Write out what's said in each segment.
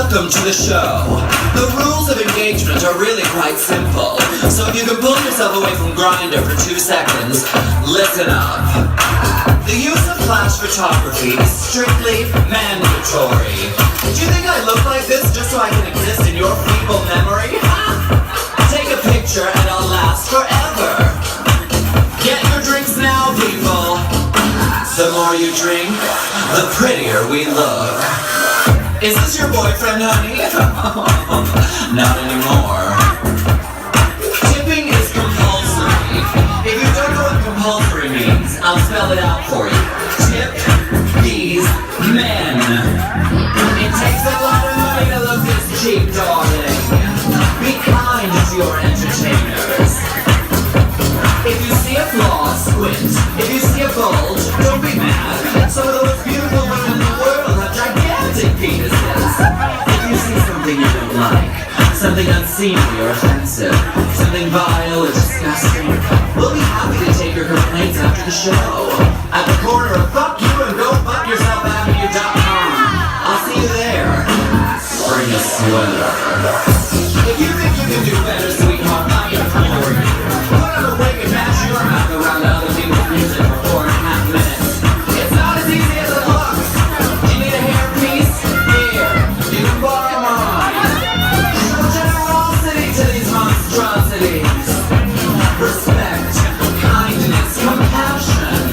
Welcome to the show. The rules of engagement are really quite simple. So if you can pull yourself away from Grindr for 2 seconds, listen up. The use of flash photography is strictly mandatory. Do you think I look like this just so I can exist in your feeble memory? Take a picture and I'll last forever. Get your drinks now, people. The more you drink, the prettier we look. Is this your boyfriend, honey? Not anymore. Tipping is compulsory. If you don't know what compulsory means, I'll spell it out for you. Tip these men. It takes a lot of money to look this cheap, darling. Be kind to your entertainers. If you see a flaw, squint. If you see a bulge, don't be mad. Some of the most beautiful women in the world have gigantic penises. If you see something you don't like, something unseemly or offensive, something vile or disgusting, we'll be happy to take your complaints after the show. At the corner of Fuck You and Go Fuck Yourself Avenue.com. I'll see you there. Bring a sweater. If you think you can do better, sweetheart, I'm gonna come over you. Put on a wig and match your mouth around to other people's music for 4.5 minutes. It's not as easy as it looks. You need a hairpiece? Here, you can borrow mine. Show generosity to these monstrosities. Respect, kindness, compassion,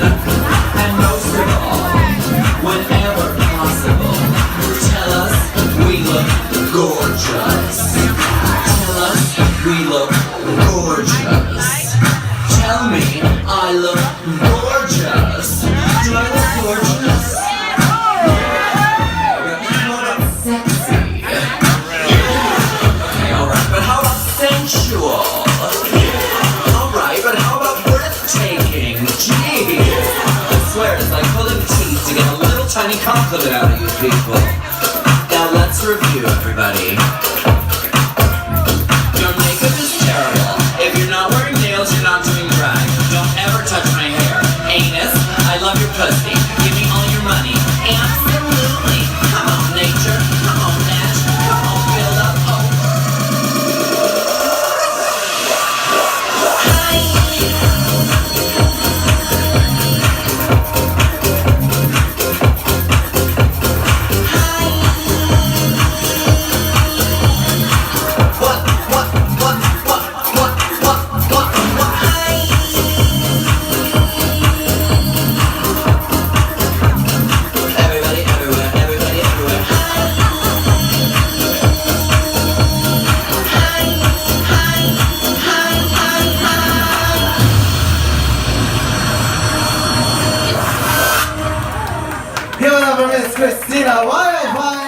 and most of all, whenever possible, tell us we look gorgeous. Tell us we look gorgeous. Tell me I look gorgeous. Do I look gorgeous? What about sexy? Okay, alright, but how about sensual? Alright, but how about breathtaking? Gee, I swear it's like pulling teeth to get a little tiny compliment out of you people. Now let's review, everybody. Your makeup is terrible. If you're not wearing nails, you're not doing drag. Don't ever touch my hair. Anus, I love your pussy. Give me all your money. Absolutely. Come on, nature. Come on, Nash. Come on, build up. Everybody, everywhere, everybody, everywhere. Give it up for Miss Christina. What?